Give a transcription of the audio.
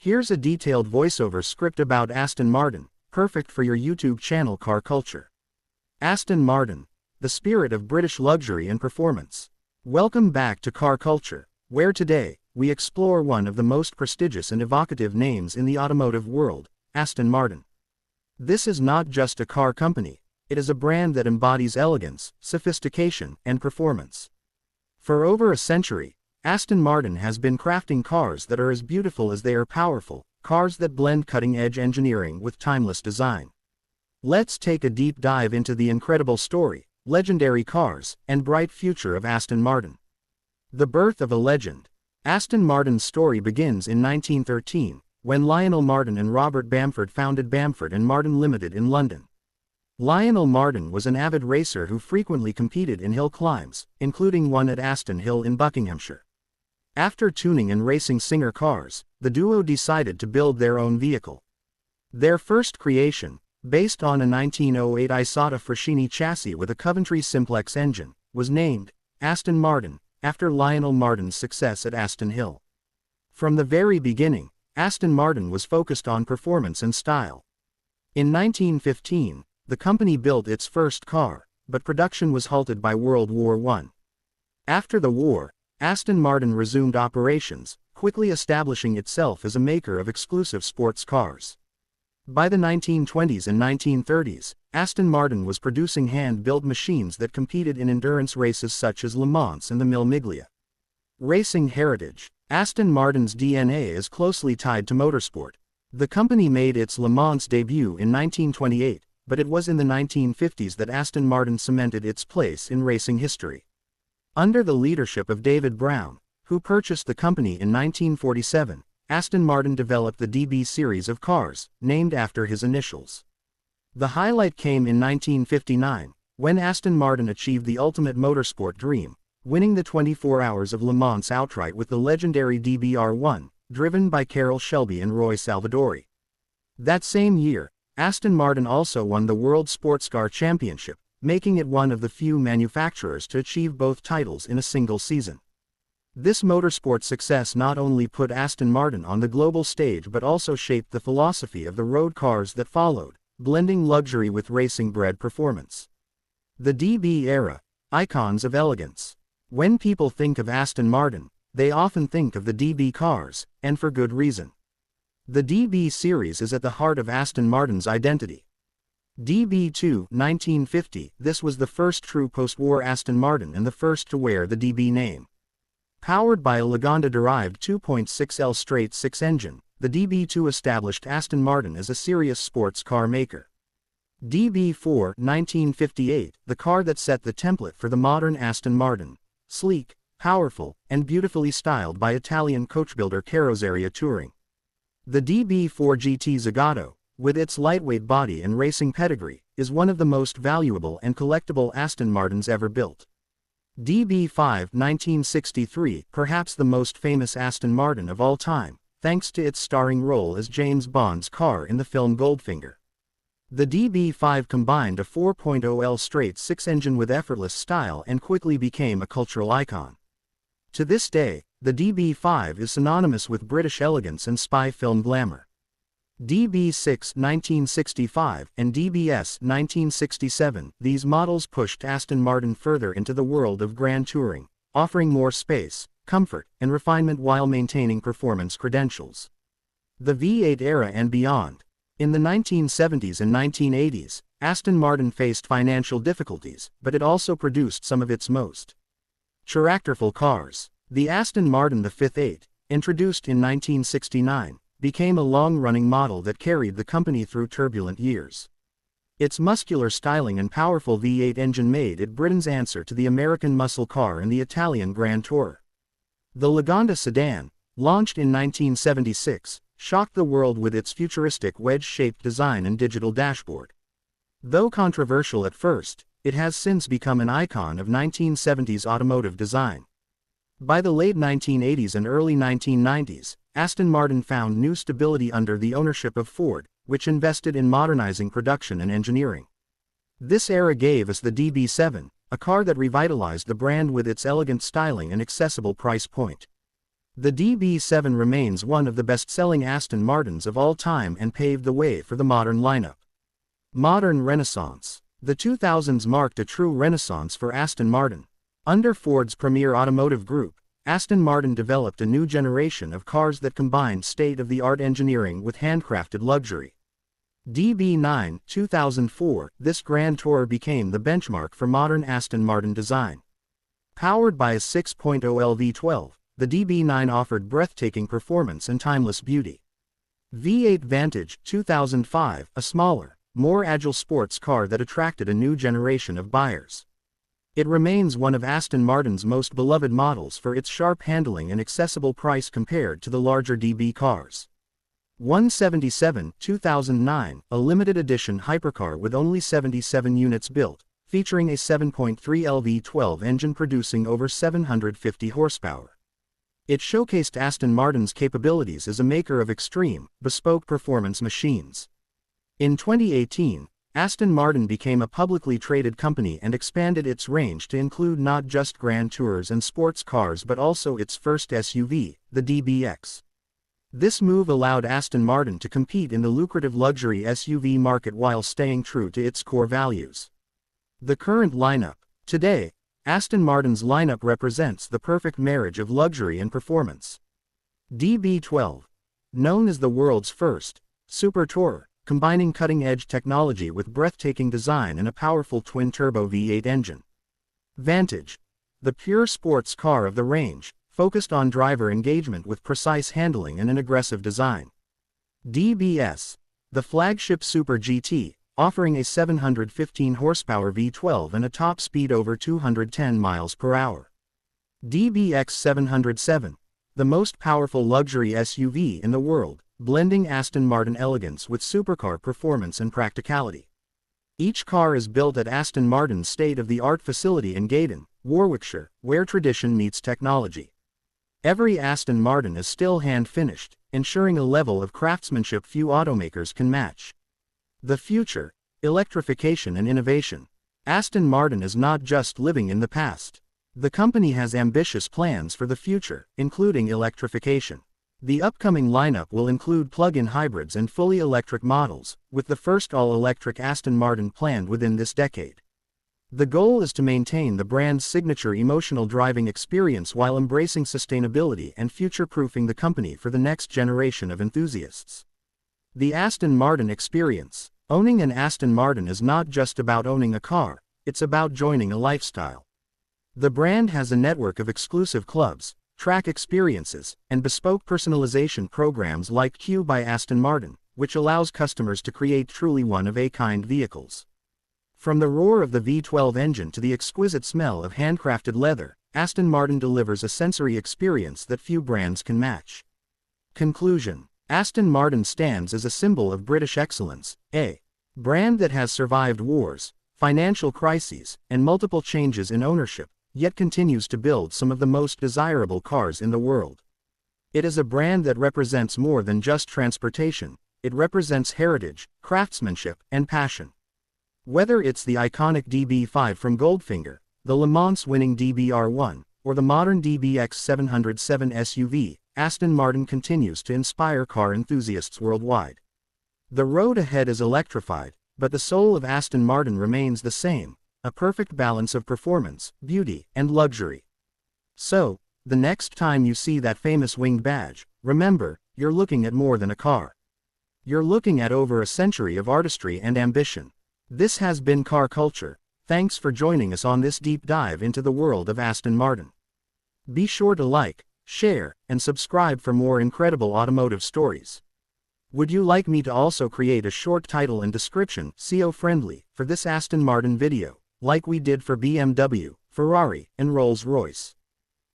Here's a detailed voiceover script about Aston Martin, perfect for your YouTube channel Car Culture. Aston Martin, the spirit of British luxury and performance. Welcome back to Car Culture, where today, we explore one of the most prestigious and evocative names in the automotive world, Aston Martin. This is not just a car company, it is a brand that embodies elegance, sophistication, and performance. For over a century, Aston Martin has been crafting cars that are as beautiful as they are powerful, cars that blend cutting-edge engineering with timeless design. Let's take a deep dive into the incredible story, legendary cars, and bright future of Aston Martin. The birth of a legend. Aston Martin's story begins in 1913, when Lionel Martin and Robert Bamford founded Bamford and Martin Limited in London. Lionel Martin was an avid racer who frequently competed in hill climbs, including one at Aston Hill in Buckinghamshire. After tuning and racing Singer cars, the duo decided to build their own vehicle. Their first creation, based on a 1908 Isotta Fraschini chassis with a Coventry Simplex engine, was named Aston Martin, after Lionel Martin's success at Aston Hill. From the very beginning, Aston Martin was focused on performance and style. In 1915, the company built its first car, but production was halted by World War I. After the war, Aston Martin resumed operations, quickly establishing itself as a maker of exclusive sports cars. By the 1920s and 1930s, Aston Martin was producing hand-built machines that competed in endurance races such as Le Mans and the Mille Miglia. Racing heritage. Aston Martin's DNA is closely tied to motorsport. The company made its Le Mans debut in 1928, but it was in the 1950s that Aston Martin cemented its place in racing history. Under the leadership of David Brown, who purchased the company in 1947, Aston Martin developed the DB series of cars, named after his initials. The highlight came in 1959, when Aston Martin achieved the ultimate motorsport dream, winning the 24 Hours of Le Mans outright with the legendary DBR1, driven by Carroll Shelby and Roy Salvadori. That same year, Aston Martin also won the World Sports Car Championship, making it one of the few manufacturers to achieve both titles in a single season. This motorsport success not only put Aston Martin on the global stage but also shaped the philosophy of the road cars that followed, blending luxury with racing-bred performance. The DB era, icons of elegance. When people think of Aston Martin, they often think of the DB cars, and for good reason. The DB series is at the heart of Aston Martin's identity. DB2, 1950, this was the first true post-war Aston Martin and the first to wear the DB name. Powered by a Lagonda-derived 2.6L straight-six engine, the DB2 established Aston Martin as a serious sports car maker. DB4, 1958, the car that set the template for the modern Aston Martin. Sleek, powerful, and beautifully styled by Italian coachbuilder Carrozzeria Touring. The DB4 GT Zagato, with its lightweight body and racing pedigree, is one of the most valuable and collectible Aston Martins ever built. DB5, 1963, perhaps the most famous Aston Martin of all time, thanks to its starring role as James Bond's car in the film Goldfinger. The DB5 combined a 4.0L straight-six engine with effortless style and quickly became a cultural icon. To this day, the DB5 is synonymous with British elegance and spy film glamour. DB6, 1965, and DBS, 1967, these models pushed Aston Martin further into the world of grand touring, offering more space, comfort, and refinement while maintaining performance credentials. The V8 era and beyond. In the 1970s and 1980s, Aston Martin faced financial difficulties, but it also produced some of its most characterful cars. The Aston Martin the 5/8, introduced in 1969, became a long-running model that carried the company through turbulent years. Its muscular styling and powerful V8 engine made it Britain's answer to the American muscle car and the Italian Grand Tourer. The Lagonda sedan, launched in 1976, shocked the world with its futuristic wedge-shaped design and digital dashboard. Though controversial at first, it has since become an icon of 1970s automotive design. By the late 1980s and early 1990s, Aston Martin found new stability under the ownership of Ford, which invested in modernizing production and engineering. This era gave us the DB7, a car that revitalized the brand with its elegant styling and accessible price point. The DB7 remains one of the best-selling Aston Martins of all time and paved the way for the modern lineup. Modern Renaissance. The 2000s marked a true renaissance for Aston Martin. Under Ford's premier automotive group, Aston Martin developed a new generation of cars that combined state-of-the-art engineering with handcrafted luxury. DB9, 2004, this grand tour became the benchmark for modern Aston Martin design. Powered by a 6.0 V12, the DB9 offered breathtaking performance and timeless beauty. V8 Vantage, 2005, a smaller, more agile sports car that attracted a new generation of buyers. It remains one of Aston Martin's most beloved models for its sharp handling and accessible price compared to the larger DB cars. 177, 2009, a limited edition hypercar with only 77 units built, featuring a 7.3 V12 engine producing over 750 horsepower. It showcased Aston Martin's capabilities as a maker of extreme, bespoke performance machines. In 2018, Aston Martin became a publicly traded company and expanded its range to include not just grand tours and sports cars but also its first SUV, the DBX. This move allowed Aston Martin to compete in the lucrative luxury SUV market while staying true to its core values. The current lineup. Today, Aston Martin's lineup represents the perfect marriage of luxury and performance. DB12. Known as the world's first super tourer, combining cutting-edge technology with breathtaking design and a powerful twin-turbo V8 engine. Vantage. The pure sports car of the range, focused on driver engagement with precise handling and an aggressive design. DBS. The flagship Super GT, offering a 715 horsepower V12 and a top speed over 210 miles per hour. DBX 707. The most powerful luxury SUV in the world, blending Aston Martin elegance with supercar performance and practicality. Each car is built at Aston Martin's state-of-the-art facility in Gaydon, Warwickshire, where tradition meets technology. Every Aston Martin is still hand-finished, ensuring a level of craftsmanship few automakers can match. The future. Electrification and innovation. Aston Martin is not just living in the past. The company has ambitious plans for the future, including electrification. The upcoming lineup will include plug-in hybrids and fully electric models, with the first all-electric Aston Martin planned within this decade. The goal is to maintain the brand's signature emotional driving experience while embracing sustainability and future-proofing the company for the next generation of enthusiasts. The Aston Martin experience. Owning an Aston Martin is not just about owning a car, it's about joining a lifestyle. The brand has a network of exclusive clubs, track experiences, and bespoke personalization programs like Q by Aston Martin, which allows customers to create truly one-of-a-kind vehicles. From the roar of the V12 engine to the exquisite smell of handcrafted leather, Aston Martin delivers a sensory experience that few brands can match. Conclusion. Aston Martin stands as a symbol of British excellence, a brand that has survived wars, financial crises, and multiple changes in ownership, yet continues to build some of the most desirable cars in the world. It is a brand that represents more than just transportation, it represents heritage, craftsmanship, and passion. Whether it's the iconic DB5 from Goldfinger, the Le Mans-winning DBR1, or the modern DBX 707 SUV, Aston Martin continues to inspire car enthusiasts worldwide. The road ahead is electrified, but the soul of Aston Martin remains the same, a perfect balance of performance, beauty, and luxury. So, the next time you see that famous winged badge, remember, you're looking at more than a car. You're looking at over a century of artistry and ambition. This has been Car Culture. Thanks for joining us on this deep dive into the world of Aston Martin. Be sure to like, share, and subscribe for more incredible automotive stories. Would you like me to also create a short title and description, SEO-friendly, for this Aston Martin video, like we did for BMW, Ferrari, and Rolls-Royce?